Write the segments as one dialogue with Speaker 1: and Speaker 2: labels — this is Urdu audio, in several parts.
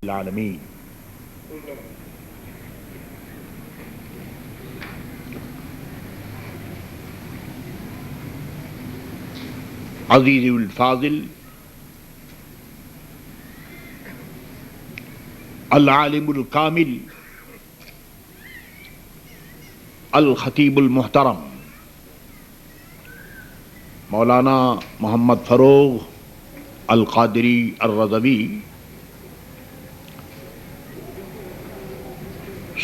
Speaker 1: العالمین عزیز الفاضل العالم الکامل الخطیب المحترم مولانا محمد فروغ القادری الرضوی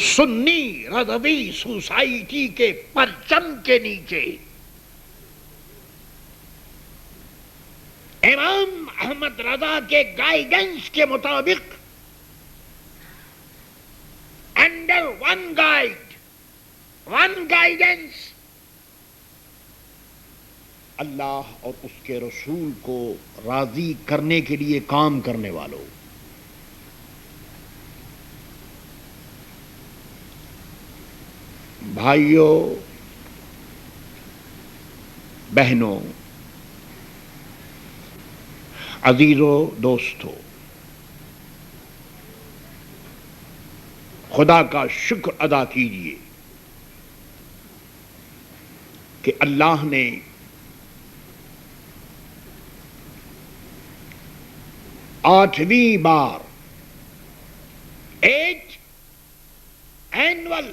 Speaker 1: سنی رضوی سوسائٹی کے پرچم کے نیچے امام احمد رضا کے گائیڈنس کے مطابق انڈر ون گائیڈنس اللہ اور اس کے رسول کو راضی کرنے کے لیے کام کرنے والوں، بھائیوں، بہنوں، عزیزوں، دوستوں، خدا کا شکر ادا کیجیے کہ اللہ نے آٹھویں بار 8th اینول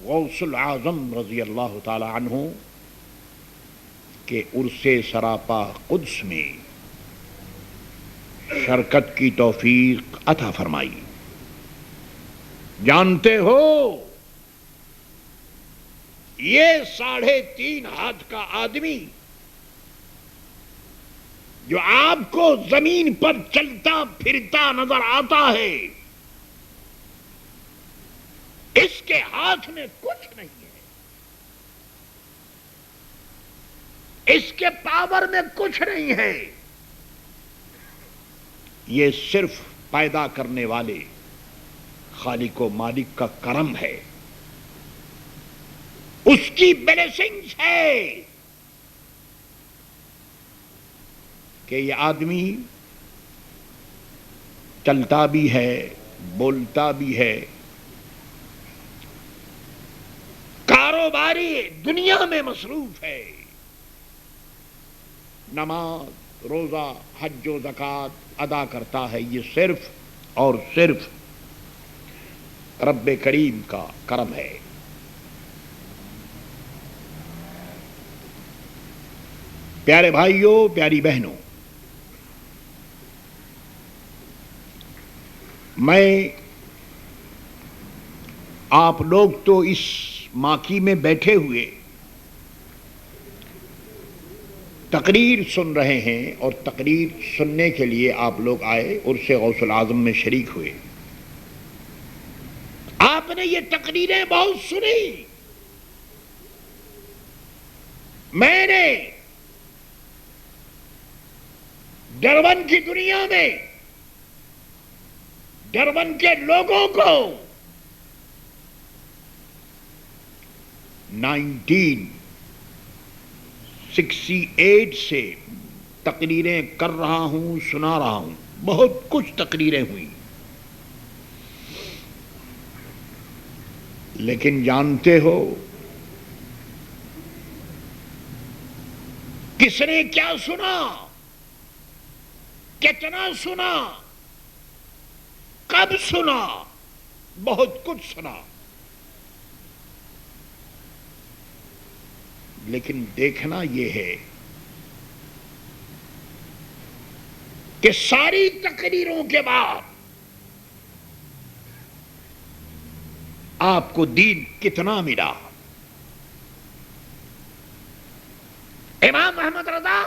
Speaker 1: غوث العظم رضی اللہ تعالی عنہ کے عرص سراپا قدس میں شرکت کی توفیق عطا فرمائی۔ جانتے ہو یہ 3.5 ہاتھ کا آدمی جو آپ کو زمین پر چلتا پھرتا نظر آتا ہے، اس کے ہاتھ میں کچھ نہیں ہے، اس کے پاور میں کچھ نہیں ہے، یہ صرف پیدا کرنے والے خالق و مالک کا کرم ہے، اس کی بلیسنگز ہے کہ یہ آدمی چلتا بھی ہے، بولتا بھی ہے، کاروباری دنیا میں مصروف ہے، نماز، روزہ، حج و زکوٰۃ ادا کرتا ہے، یہ صرف اور صرف رب کریم کا کرم ہے۔ پیارے بھائیوں، پیاری بہنوں، میں آپ لوگ تو اس ماکی میں بیٹھے ہوئے تقریر سن رہے ہیں، اور تقریر سننے کے لیے آپ لوگ آئے، عرس غوث العظم میں شریک ہوئے۔ آپ نے یہ تقریریں بہت سنی، میں نے ڈربن کی دنیا میں ڈربن کے لوگوں کو 1968 سے تقریریں کر رہا ہوں، سنا رہا ہوں، بہت کچھ تقریریں ہوئی، لیکن جانتے ہو کس نے کیا سنا، کتنا سنا، کب سنا؟ بہت کچھ سنا، لیکن دیکھنا یہ ہے کہ ساری تقریروں کے بعد آپ کو دین کتنا ملا؟ امام احمد رضا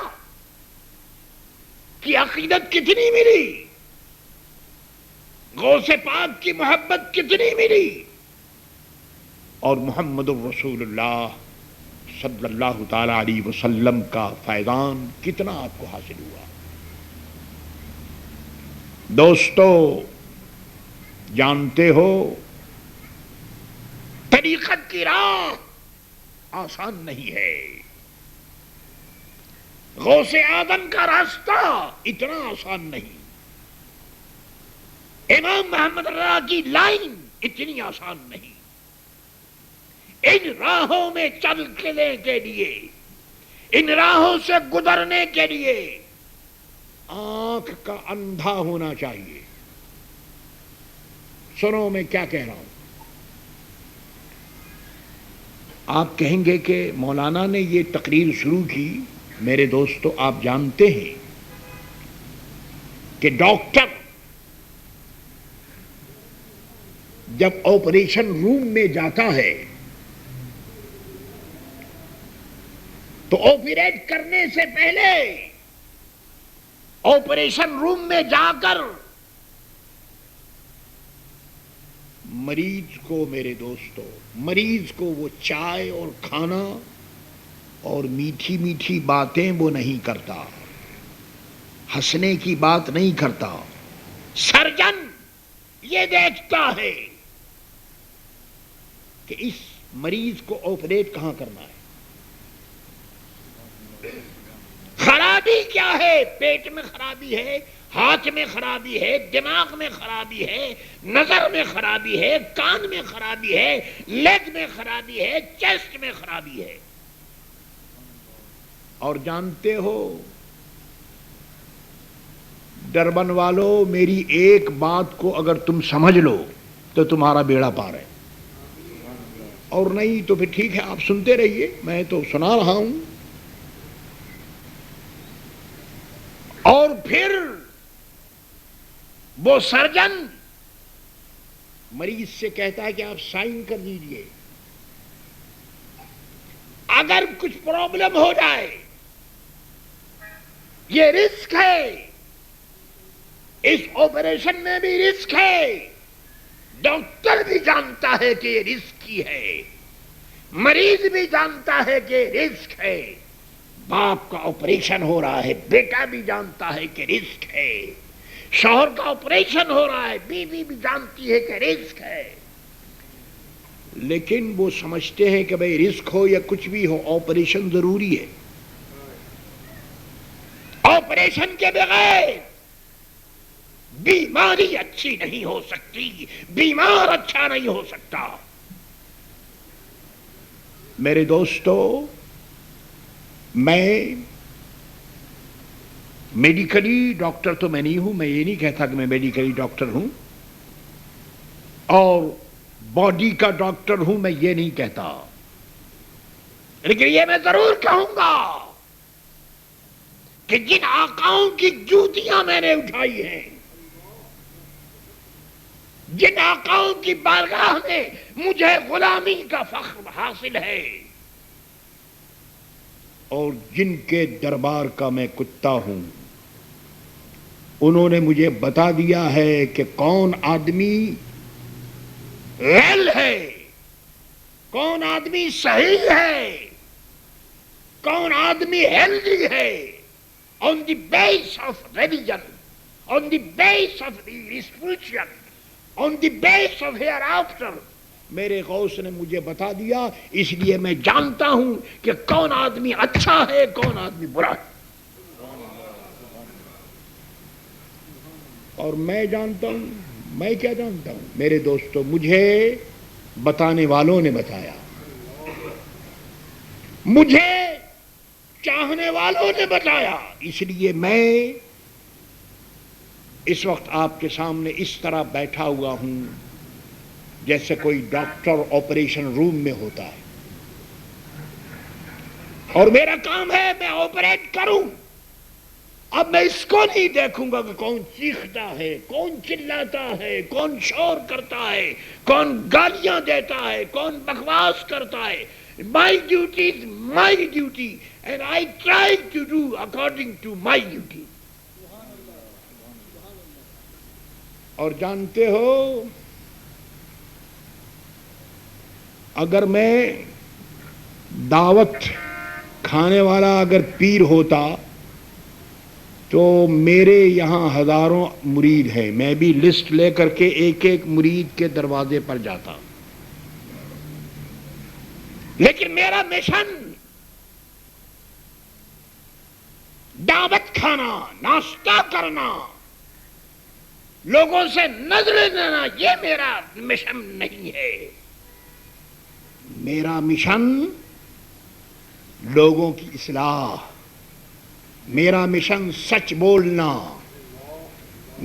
Speaker 1: کی عقیدت کتنی ملی؟ غوث پاک کی محبت کتنی ملی؟ اور محمد الرسول اللہ صلی اللہ تعالی علیہ وسلم کا فیضان کتنا آپ کو حاصل ہوا؟ دوستو، جانتے ہو طریقت کی راہ آسان نہیں ہے، غوث آدم کا راستہ اتنا آسان نہیں، امام محمد رضا کی لائن اتنی آسان نہیں. ان راہوں میں چلنے کے لیے، ان راہوں سے گزرنے کے لیے آنکھ کا اندھا ہونا چاہیے. سنو میں کیا کہہ رہا ہوں. آپ کہیں گے کہ مولانا نے یہ تقریر شروع کی. میرے دوستو، آپ جانتے ہیں کہ ڈاکٹر جب آپریشن روم میں جاتا ہے تو آپریٹ کرنے سے پہلے آپریشن روم میں جا کر مریض کو، میرے دوستو، مریض کو وہ چائے اور کھانا اور میٹھی میٹھی باتیں وہ نہیں کرتا، ہنسنے کی بات نہیں کرتا. سرجن یہ دیکھتا ہے کہ اس مریض کو آپریٹ کہاں کرنا ہے، خرابی کیا ہے. پیٹ میں خرابی ہے، ہاتھ میں خرابی ہے، دماغ میں خرابی ہے، نظر میں خرابی ہے، کان میں خرابی ہے، لیگ میں خرابی ہے، چیسٹ میں خرابی ہے. اور جانتے ہو ڈربن والو، میری ایک بات کو اگر تم سمجھ لو تو تمہارا بیڑا پار ہے، اور نہیں تو پھر ٹھیک ہے، آپ سنتے رہیے، میں تو سنا رہا ہوں. اور پھر وہ سرجن مریض سے کہتا ہے کہ آپ سائن کر دیجئے. اگر کچھ پرابلم ہو جائے، یہ رسک ہے، اس آپریشن میں بھی رسک ہے. ڈاکٹر بھی جانتا ہے کہ یہ رسک کی ہے، مریض بھی جانتا ہے کہ رسک ہے. باپ کا آپریشن ہو رہا ہے، بیٹا بھی جانتا ہے کہ رسک ہے. شوہر کا آپریشن ہو رہا ہے، بیوی بھی جانتی ہے کہ رسک ہے. لیکن وہ سمجھتے ہیں کہ بھئی رسک ہو یا کچھ بھی ہو، آپریشن ضروری ہے. آپریشن کے بغیر بیماری اچھی نہیں ہو سکتی، بیمار اچھا نہیں ہو سکتا. میرے دوستو، میں میڈیکلی ڈاکٹر تو میں نہیں ہوں، میں یہ نہیں کہتا کہ میں میڈیکلی ڈاکٹر ہوں، اور باڈی کا ڈاکٹر ہوں، میں یہ نہیں کہتا. لیکن یہ میں ضرور کہوں گا کہ جن آقاؤں کی جوتیاں میں نے اٹھائی ہیں، جن آقاؤں کی بارگاہ میں مجھے غلامی کا فخر حاصل ہے، اور جن کے دربار کا میں کتا ہوں، انہوں نے مجھے بتا دیا ہے کہ کون آدمی ویل ہے، کون آدمی صحیح ہے، کون آدمی ہیلدی ہے. On the base of religion, on the base of spiritual, on the base of hereafter, میرے غوث نے مجھے بتا دیا. اس لیے میں جانتا ہوں کہ کون آدمی اچھا ہے، کون آدمی برا ہے. اور میں جانتا ہوں، میں کیا جانتا ہوں میرے دوستو، مجھے بتانے والوں نے بتایا، مجھے چاہنے والوں نے بتایا. اس لیے میں اس وقت آپ کے سامنے اس طرح بیٹھا ہوا ہوں جیسے کوئی ڈاکٹر آپریشن روم میں ہوتا ہے، اور میرا کام ہے میں آپریٹ کروں. اب میں اس کو نہیں دیکھوں گا کہ کون چیختا ہے، کون چلاتا ہے، کون شور کرتا ہے، کون گالیاں دیتا ہے، کون بکواس کرتا ہے. My duty is my duty and I try to do according to my duty. اور جانتے ہو، اگر میں دعوت کھانے والا اگر پیر ہوتا تو میرے یہاں ہزاروں مرید ہیں، میں بھی لسٹ لے کر کے ایک ایک مرید کے دروازے پر جاتا. لیکن میرا مشن دعوت کھانا، ناشتہ کرنا، لوگوں سے نظر لینا یہ میرا مشن نہیں ہے. میرا مشن لوگوں کی اصلاح، میرا مشن سچ بولنا،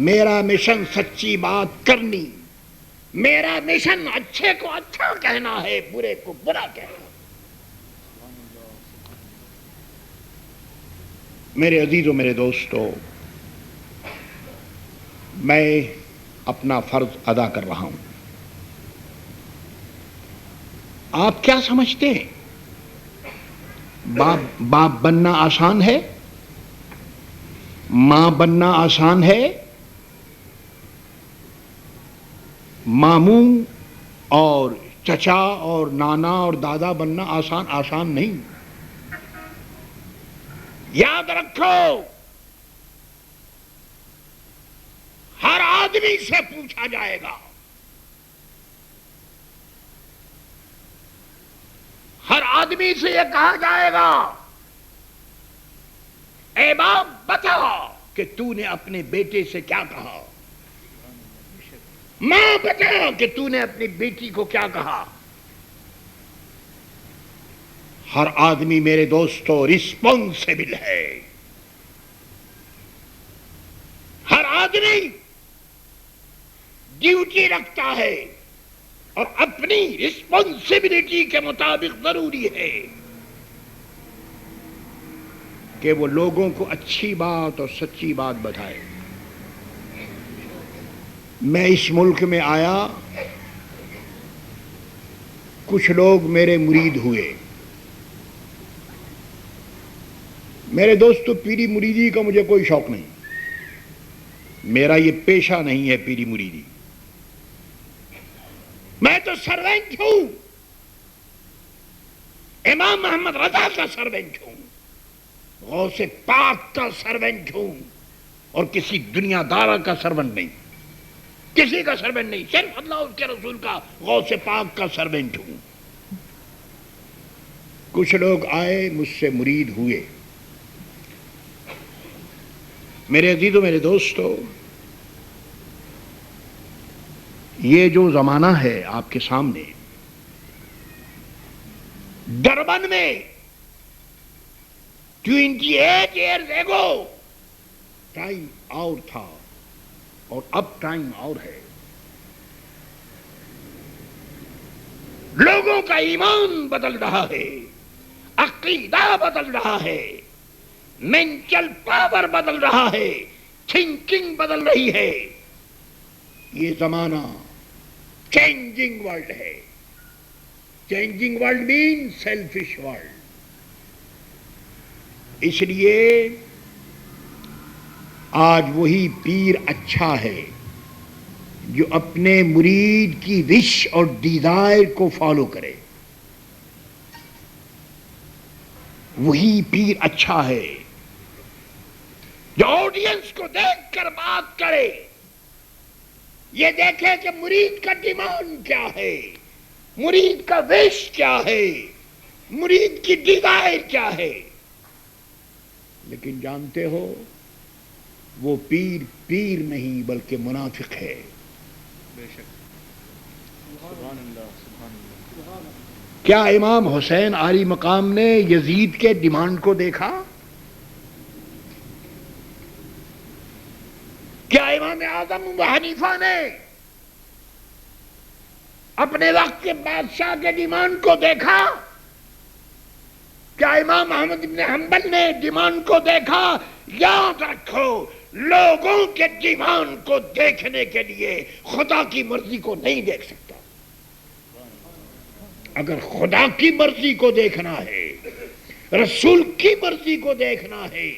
Speaker 1: میرا مشن سچی بات کرنی، میرا مشن اچھے کو اچھا کہنا ہے، برے کو برا کہنا. میرے عزیزوں، میرے دوستو، میں اپنا فرض ادا کر رہا ہوں. آپ کیا سمجھتے ہیں؟ باپ بننا آسان ہے؟ ماں بننا آسان ہے؟ ماموں اور چچا اور نانا اور دادا بننا آسان نہیں. یاد رکھو، ہر آدمی سے پوچھا جائے گا، ہر آدمی سے یہ کہا جائے گا، اے باپ بتا کہ تو نے اپنے بیٹے سے کیا کہا، ماں بتا کہ تو نے اپنی بیٹی کو کیا کہا. ہر آدمی میرے دوستو رسپانسبل ہے. ہر آدمی ڈیوٹی رکھتا ہے اور اپنی رسپانسبلٹی کے مطابق ضروری ہے کہ وہ لوگوں کو اچھی بات اور سچی بات بتائے. میں اس ملک میں آیا، کچھ لوگ میرے مرید ہوئے. میرے دوستو، پیری مریدی کا مجھے کوئی شوق نہیں، میرا یہ پیشہ نہیں ہے پیری مریدی. میں تو سروینٹ ہوں، امام محمد رضا کا سروینٹ ہوں، غوث پاک کا سروینٹ ہوں، اور کسی دنیا دارہ کا سروینٹ نہیں، کسی کا سروینٹ نہیں، صرف اللہ اور اس کے رسول کا غوث پاک کا سروینٹ ہوں. کچھ لوگ آئے مجھ سے مرید ہوئے. میرے عزیزوں، میرے دوستو، یہ جو زمانہ ہے آپ کے سامنے، دربن میں 28 ایئرز ایگو ٹائم اور تھا اور اب ٹائم اور ہے. لوگوں کا ایمان بدل رہا ہے، عقیدہ بدل رہا ہے، مینٹل پاور بدل رہا ہے، تھنکنگ بدل رہی ہے. یہ زمانہ چینجنگ ورلڈ ہے. چینجنگ ورلڈ مین سیلفش ورلڈ. اس لیے آج وہی پیر اچھا ہے جو اپنے مرید کی وش اور ڈیزائر کو فالو کرے. وہی پیر اچھا ہے جو آڈینس کو دیکھ کر بات کرے، یہ دیکھے کہ مرید کا ڈیمانڈ کیا ہے، مرید کا وش کیا ہے، مرید کی ڈیزائر کیا ہے. لیکن جانتے ہو، وہ پیر پیر نہیں بلکہ منافق ہے.
Speaker 2: بے شک. سبحان اللہ، سبحان اللہ.
Speaker 1: کیا امام حسین عالی مقام نے یزید کے ڈیمانڈ کو دیکھا؟ کیا امام اعظم ابو حنیفہ نے اپنے وقت کے بادشاہ کے ڈیمانڈ کو دیکھا؟ کیا امام احمد بن حنبل نے ڈیمانڈ کو دیکھا؟ یاد رکھو، لوگوں کے ڈیمانڈ کو دیکھنے کے لیے خدا کی مرضی کو نہیں دیکھ سکتا. اگر خدا کی مرضی کو دیکھنا ہے، رسول کی مرضی کو دیکھنا ہے،